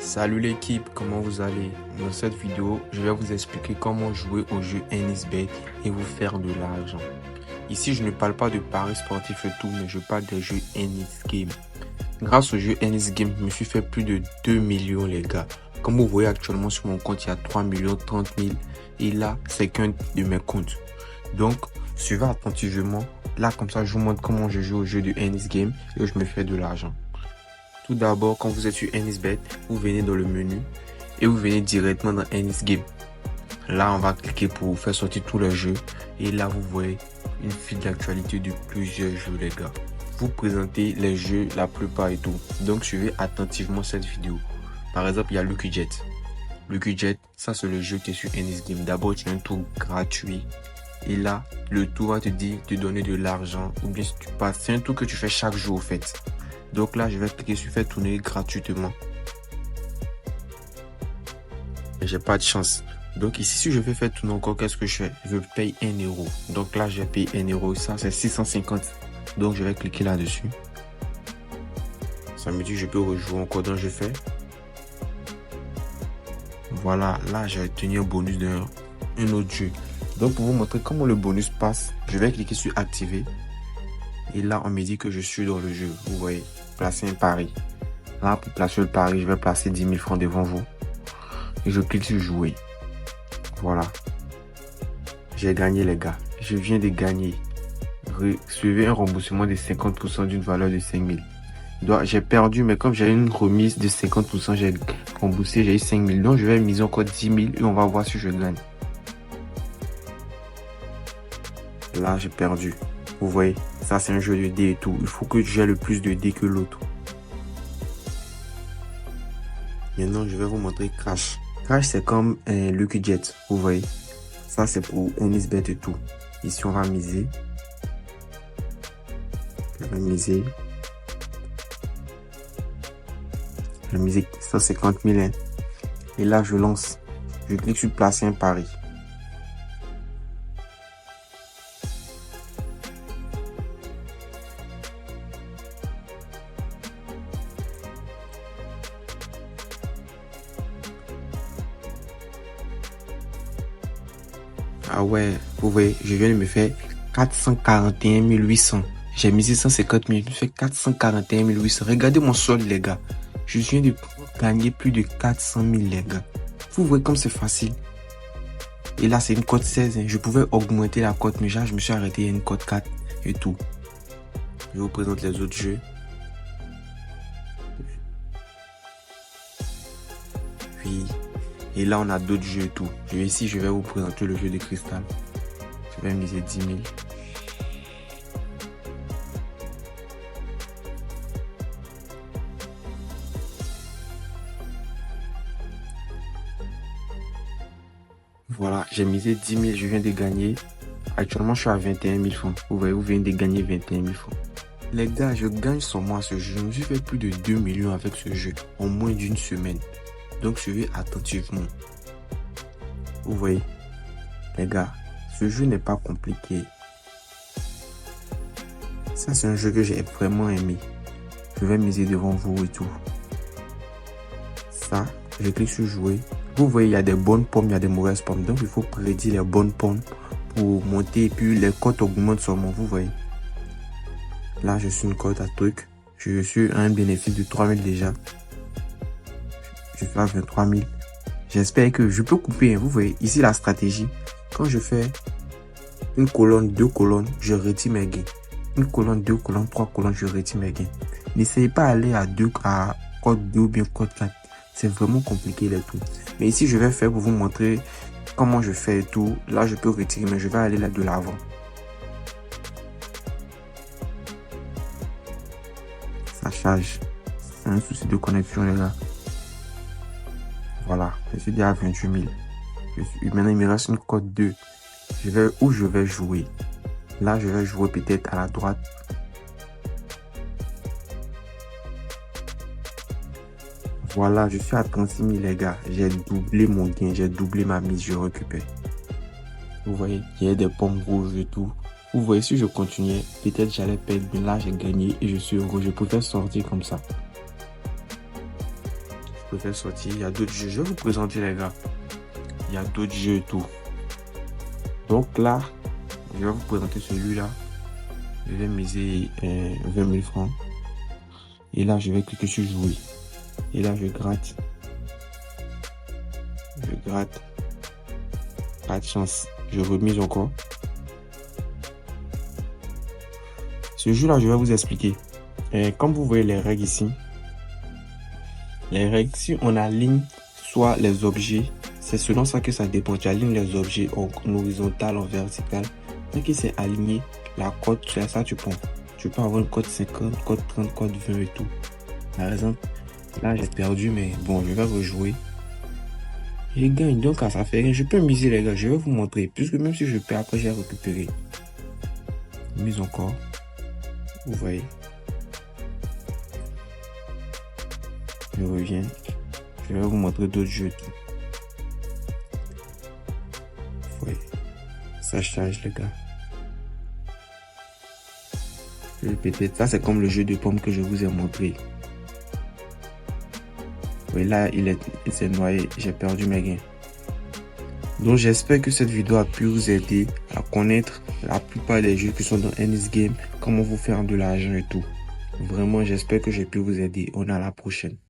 Salut l'équipe, comment vous allez? Dans cette vidéo, je vais vous expliquer comment jouer au jeu NSBet et vous faire de l'argent. Ici, je ne parle pas de paris sportifs et tout, mais je parle des jeux NS Game. Grâce au jeu NS Game, je me suis fait plus de 2 millions les gars. Comme vous voyez actuellement sur mon compte, il y a 3 millions 30 000 et là, c'est qu'un de mes comptes. Donc, suivez attentivement. Là, comme ça, je vous montre comment je joue au jeu du NS Game et je me fais de l'argent. Tout d'abord, quand vous êtes sur NSBet, vous venez dans le menu et vous venez directement dans NS Game. Là, on va cliquer pour faire sortir tous les jeux. Et là, vous voyez une file d'actualité de plusieurs jeux, les gars. Vous présentez les jeux, la plupart et tout. Donc, suivez attentivement cette vidéo. Par exemple, il y a Lucky Jet. Lucky Jet, ça, c'est le jeu qui est sur NS Game. D'abord, tu as un tour gratuit. Et là, le tour va te dire de donner de l'argent. Ou bien si tu passes, c'est un tour que tu fais chaque jour, au fait. Donc là, je vais cliquer sur faire tourner gratuitement. J'ai pas de chance. Donc ici, si je veux faire tourner encore, qu'est-ce que je fais? Je paye 1 euro. Donc là, je paye 1 euro. Ça, c'est 650. Donc je vais cliquer là-dessus. Ça me dit que je peux rejouer encore. Donc je fais. Voilà, là, j'ai obtenu un bonus d'un autre jeu. Donc pour vous montrer comment le bonus passe, je vais cliquer sur activer. Et là, on me dit que je suis dans le jeu. Vous voyez, placer un pari. Là, pour placer le pari, je vais placer 10 000 francs devant vous. Et je clique sur jouer. Voilà. J'ai gagné, les gars. Je viens de gagner. Recevez un remboursement de 50% d'une valeur de 5 000. J'ai perdu, mais comme j'ai une remise de 50%, j'ai remboursé, j'ai eu 5 000. Donc, je vais miser encore 10 000 et on va voir si je gagne. Là, j'ai perdu. Vous voyez, ça c'est un jeu de dés et tout. Il faut que j'ai le plus de dés que l'autre. Maintenant, je vais vous montrer Crash. Crash, c'est comme un Lucky Jet. Vous voyez, ça c'est pour NSBet et tout. Ici, on va miser. Je vais miser. Je vais miser 150 000. Hein. Et là, je lance. Je clique sur placer un pari. Ah ouais, vous voyez, je viens de me faire 441 800. J'ai misé 150 000, je me fais 441 800. Regardez mon solde, les gars. Je viens de gagner plus de 400 000, les gars. Vous voyez comme c'est facile. Et là, c'est une cote 16. Hein. Je pouvais augmenter la cote, mais je me suis arrêté à une cote 4 et tout. Je vous présente les autres jeux. Puis... et là, on a d'autres jeux et tout. Ici, je vais vous présenter le jeu de cristal. Je vais miser 10 000. Voilà, j'ai misé 10 000. Je viens de gagner. Actuellement, je suis à 21 000 francs. Vous voyez, vous venez de gagner 21 000 francs. Les gars, je gagne sur moi ce jeu. Je me suis fait plus de 2 millions avec ce jeu en moins d'une semaine. Donc, suivez attentivement. Vous voyez, les gars, ce jeu n'est pas compliqué. Ça, c'est un jeu que j'ai vraiment aimé. Je vais miser devant vous et tout. Ça, je clique sur jouer. Vous voyez, il y a des bonnes pommes, il y a des mauvaises pommes. Donc, il faut prédire les bonnes pommes pour monter. Et puis, les cotes augmentent seulement. Vous voyez. Là, je suis une cote à truc. Je suis à un bénéfice de 3 000 déjà. Je fais à 23 000. J'espère que je peux couper. Vous voyez, ici la stratégie. Quand je fais une colonne, 2 colonnes, je retire mes gains. Une colonne, 2 colonnes, 3 colonnes, je retire mes gains. N'essayez pas d'aller à code 2 ou bien code 4. C'est vraiment compliqué les tout. Mais ici, je vais faire pour vous montrer comment je fais et tout. Là, je peux retirer, mais je vais aller là de l'avant. Ça charge. C'est un souci de connexion, les gars. Voilà, je suis déjà à 28 000. Maintenant, il me reste une cote 2. Où je vais jouer. Là, je vais jouer peut-être à la droite. Voilà, je suis à 36 000, les gars. J'ai doublé mon gain, j'ai doublé ma mise, je récupère. Vous voyez, il y a des pommes rouges et tout. Vous voyez, si je continuais, peut-être j'allais perdre, mais là, j'ai gagné et je suis heureux. Je préfère sortir comme ça. préfère sortir. Il y a d'autres jeux. Je vais vous présenter, les gars. Il y a d'autres jeux et tout. Donc là, je vais vous présenter celui-là. Je vais miser 20 000 francs. Et là, je vais cliquer sur jouer. Et là, je gratte. Je gratte. Pas de chance. Je remise encore. Ce jeu-là, je vais vous expliquer. Comme vous voyez les règles ici, les règles, si on aligne soit les objets, c'est selon ça que ça dépend. Tu alignes les objets en horizontal, en vertical. Dès que c'est aligné, la cote, c'est ça tu prends. Tu peux avoir une cote 50, cote 30, cote 20 et tout. Par exemple, là j'ai perdu, mais bon, je vais rejouer. Je gagne, donc ça fait rien. Je peux miser, les gars, je vais vous montrer. Puisque même si je perds, après j'ai récupéré. Mise encore. Vous voyez. Je reviens. Je vais vous montrer d'autres jeux. Vous voyez. Ça charge, les gars. Je vais répéter. Ça, c'est comme le jeu de pommes que je vous ai montré. Oui, là, il s'est noyé. J'ai perdu mes gains. Donc, j'espère que cette vidéo a pu vous aider à connaître la plupart des jeux qui sont dans Ennis Game, comment vous faire de l'argent et tout. Vraiment, j'espère que j'ai pu vous aider. On est à la prochaine.